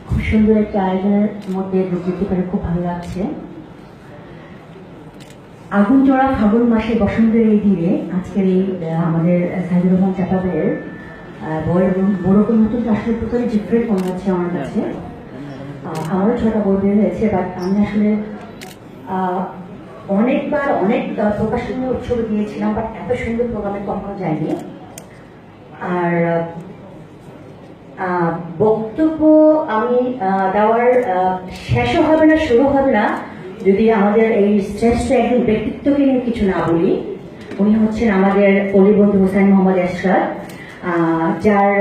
খুব সুন্দর একটা আয়োজনের মধ্যে যোগ দিতে পেরে খুব ভালো লাগছে। আগুন চড়া ফাগুন মাসে বসন্তের এই দিনে আজকের এই আমাদের সাইদুর রহমান চাপা ভাইয়ের বড় কোনো নতুন আসলে প্রথমে ডিফারেন্ট মনে হচ্ছে আমার কাছে। আমারও ছোটা বই বের হয়েছে, বাট আমি আসলে অনেকবার অনেক প্রকাশনী উৎসবে গিয়েছিলাম, বাট এত সুন্দর প্রোগ্রামে কখনো যায়নি। আর বক্তব্য আমি দেওয়ার শেষও হবে না, শুরু হবে না যদি আমাদের এই শ্রেষ্ঠ একজন ব্যক্তিত্বকে নিয়ে কিছু না বলি। উনি হচ্ছেন আমাদের অলি বন্ধু হুসাইন মোহাম্মদ এরশাদ, যার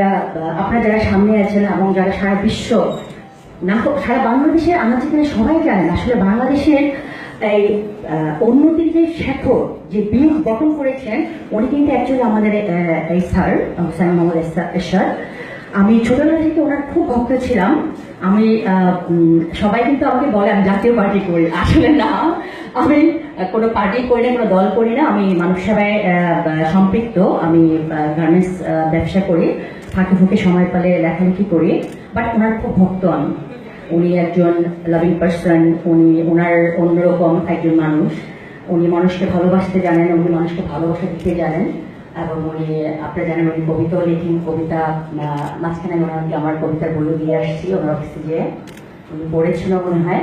আপনারা যারা সামনে আছেন এবং যারা সারা বিশ্ব না সারা বাংলাদেশের আমার যেখানে সবাই জানেন আসলে বাংলাদেশের এই উন্নতির যে শেখর যে বীজ বপন করেছেন উনি কিন্তু অ্যাকচুয়ালি আমাদের এই স্যার হুসাইন মোহাম্মদ এরশাদ। আমি ছোটবেলা থেকে ওনার খুব ভক্ত ছিলাম। আমি সবাই কিন্তু আমাকে বলে আমি জাতীয় পার্টি করি, আসলে না, আমি কোনো পার্টি করি না, কোনো দল করি না। আমি মানব সেবায় সম্পৃক্ত। আমি গার্মেন্টস ব্যবসা করি, ফাঁকে ফুঁকে সময় পেলে লেখালেখি করি, বাট ওনার খুব ভক্ত আমি। উনি একজন লাভিং পার্সন, উনি ওনার অন্যরকম একজন মানুষ। উনি মানুষকে ভালোবাসতে জানেন, উনি মানুষকে ভালোবাসা দিতে জানেন, এবং উনি আপনারা জানেন উনি কবিতাও লেখেন। কবিতা মাঝখানে ওনাকে আমার কবিতার বইও দিয়ে আসছি ওনার অফিসে গিয়ে, উনি পড়েছিল মনে হয়।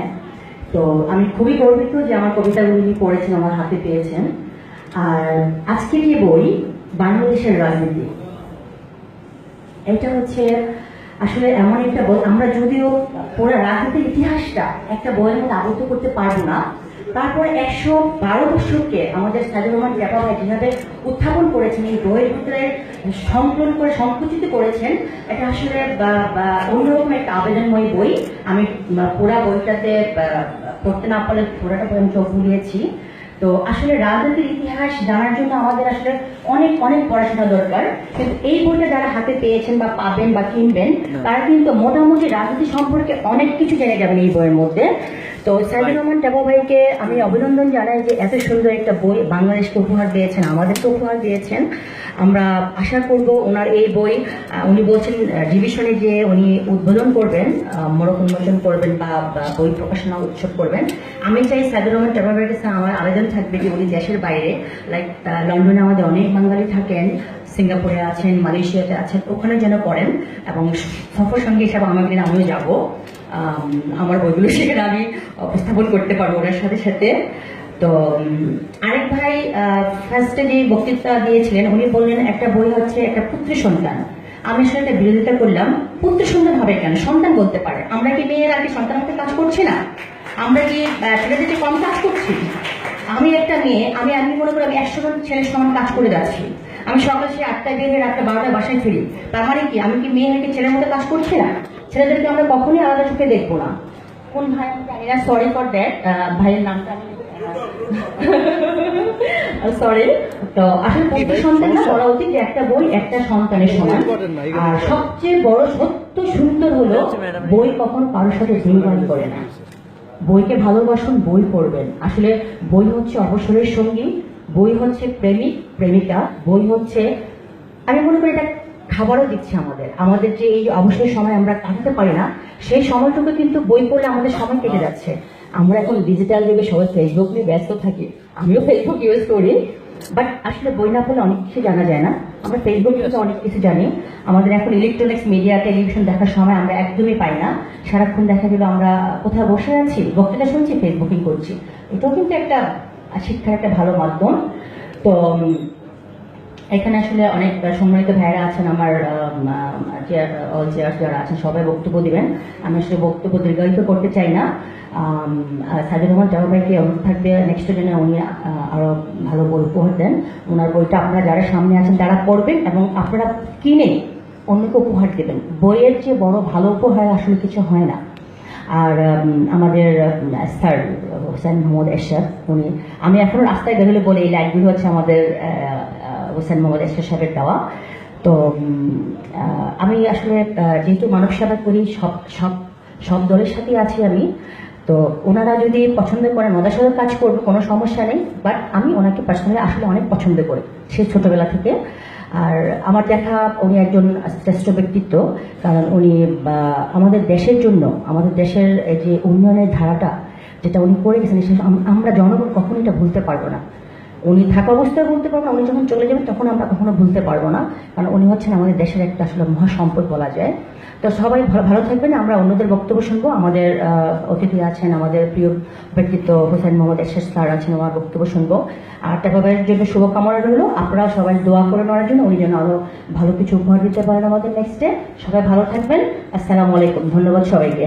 তো আমি খুবই গর্বিত যে আমার কবিতাগুলি উনি পড়েছেন, আমার হাতে পেয়েছেন। আর আজকের এই বই বাংলাদেশের রাজনীতি, এটা হচ্ছে আসলে এমন একটা বই, আমরা যদিও পুরো রাজনীতির ইতিহাসটা একটা বইয়ের মধ্যে আবদ্ধ করতে পারবো না, তারপরে 112 বছরকে আমাদের সাইদুর রহমান চাপা ভাই যেভাবে উত্থাপন করেছেন, এই বইয়ের ভিতরে সংকলন করে সংকুচিত করেছেন, এটা আসলে অন্যরকম একটা আবেদনময় বই। আমি পুরা বইটাতে পড়তে না পারলে পুরাটা বই আমি চোখ বুলিয়েছি। তো আসলে রাজনীতির ইতিহাস জানার জন্য আমাদের আসলে অনেক অনেক পড়াশোনা দরকার, কিন্তু এই বইটা যারা হাতে পেয়েছেন বা পাবেন বা কিনবেন তারা কিন্তু মোটামুটি রাজনীতি সম্পর্কে অনেক কিছু জেনে যাবেন এই বইয়ের মধ্যে। তো সাইদুর রহমান চাপা ভাইকে আমি অভিনন্দন জানাই যে এত সুন্দর একটা বই বাংলাদেশকে উপহার দিয়েছেন, আমাদেরকে উপহার দিয়েছেন। আমরা আশা করব ওনার এই বই, উনি বলছেন ডিভিশনে যে উনি উদ্বোধন করবেন, মোড়ক উন্মোচন করবেন বা বই প্রকাশনা উৎসব করবেন। আমি চাই সাইদুর রহমান চাপা ভাইয়ের কাছে আমার আবেদন থাকবে যে উনি দেশের বাইরে, লাইক লন্ডনে আমাদের অনেক বাঙালি থাকেন, সিঙ্গাপুরে আছেন, মালয়েশিয়াতে আছেন, ওখানে যেন করেন, এবং সফর সঙ্গী হিসাবে আমাকে আমিও যাব, আমার বইগুলো সেখানে আমি উপস্থাপন করতে পারবো ওনার সাথে সাথে। তো আরেক ভাই ফার্স্টে যে বক্তৃতা দিয়েছিলেন উনি বললেন একটা বই হচ্ছে একটা পুত্র সন্তান। আমি আসলে একটা বিরোধিতা করলাম, পুত্র সন্তান হবে কেন, সন্তান বলতে পারে। আমরা কি মেয়েরা কি সন্তান হতে কাজ করছি না? আমরা কি ছেলেদের কম কাজ করছি? আমি একটা মেয়ে, আমি মনে করি আমি 100 জন ছেলের সমান কাজ করে যাচ্ছি। আমি সকাল সে 8টায় বের হয়ে রাত্রে 12টায় বাসায় ফিরি। তার মানে কি আমি কি মেয়ে হয়ে ছেলের মতো কাজ করছি না? ছেলেদেরকে আমরা কখনোই আলাদা চোখে দেখবো না। কোন ভাই আমি জানি না, সরি ফর দ্যাট, ভাইয়ের নামটা আমি সরি। তো আসলে পুত্র সন্তান না বলা উচিত যে একটা বই একটা সন্তানের সমান। আর সবচেয়ে বড় সত্য সুন্দর হলো বই কখনো কারোর সাথে ভুলভাল করে না। বইকে ভালোবাসুন, বই পড়বেন। আসলে বই হচ্ছে অবসরের সঙ্গী, বই হচ্ছে প্রেমিক প্রেমিকা, বই হচ্ছে আমি মনে করি এটা খাবারও দিচ্ছে আমাদের। আমাদের যে এই অবসরের সময় আমরা কাটাতে পারি না, সেই সময়টুকু কিন্তু বই পড়লে আমাদের সময় কেটে যাচ্ছে। আমরা এখন ডিজিটাল যুগে সবাই ফেসবুক নিয়ে ব্যস্ত থাকি, আমিও ফেসবুক ইউজ করি, বাট আসলে বই না পড়লে অনেক কিছু জানা যায় না। আমরা ফেসবুক থেকে অনেক কিছু জানি, আমাদের এখন ইলেকট্রনিক্স মিডিয়া টেলিভিশন দেখার সময় আমরা একদমই পাই না। সারাক্ষণ দেখা গেল আমরা কোথাও বসে আছি, বক্তৃতা শুনছি, ফেসবুকিং করছি। এটাও কিন্তু একটা শিক্ষার একটা ভালো মাধ্যম। তো এখানে আসলে অনেক সম্মানিত ভাইয়েরা আছেন, আমার যারা আছেন সবাই বক্তব্য দিবেন। আমি আসলে বক্তব্য দীর্ঘায়িত করতে চাই না। সাইদুর রহমান চাপা ভাইকে অনুরোধ থাকবে নেক্সটের জন্য উনি আরো ভালো বই উপহার দেন। ওনার বইটা আপনারা যারা সামনে আছেন তারা পড়বেন এবং আপনারা কিনে অন্যকে উপহার দেবেন। বইয়ের চেয়ে বড় ভালো উপহার আসলে কিছু হয় না। আর আমাদের স্যার হুসাইন মোহাম্মদ এরশাদ, উনি আমি এখনো রাস্তায় বেরোলে বলে এই লাইটগুলো হচ্ছে আমাদের হুসাইন মোহাম্মদ এরশাদ সাহেবের দেওয়া। তো আমি আসলে যেহেতু মানব সেবা করি, সব দলের সাথেই আছি আমি। তো ওনারা যদি পছন্দ করেন ওনাদের সাথে কাজ করবো, কোনো সমস্যা নেই, বাট আমি ওনাকে পার্সোনালি আসলে অনেক পছন্দ করি সে ছোটবেলা থেকে। আর আমার দেখা উনি একজন শ্রেষ্ঠ ব্যক্তিত্ব, কারণ উনি আমাদের দেশের জন্য, আমাদের দেশের এই যে উন্নয়নের ধারাটা যেটা উনি করে গেছেন, আমরা জনগণ কখনো এটা ভুলতে পারবো না। উনি থাকা অবস্থায় বলতে পারবো না, উনি যখন চলে যাবেন তখন আমরা কখনো ভুলতে পারবো না, কারণ উনি হচ্ছেন আমাদের দেশের একটা আসলে মহাসম্পদ বলা যায়। তো সবাই ভালো থাকবেন। আমরা অন্যদের বক্তব্য শুনবো। আমাদের অতিথি আছেন, আমাদের প্রিয় ব্যক্তিত্ব হোসেন মোহাম্মদ এরশাদ স্যার আছেন, ওনার বক্তব্য শুনবো। আর টাকাবের জন্য শুভকামনা রইল, আপনারা সবাই দোয়া করে নেওয়ার জন্য, উনি যেন আরো ভালো কিছু উপহার দিতে পারেন আমাদের নেক্সটে। সবাই ভালো থাকবেন। আসসালামু আলাইকুম, ধন্যবাদ সবাইকে।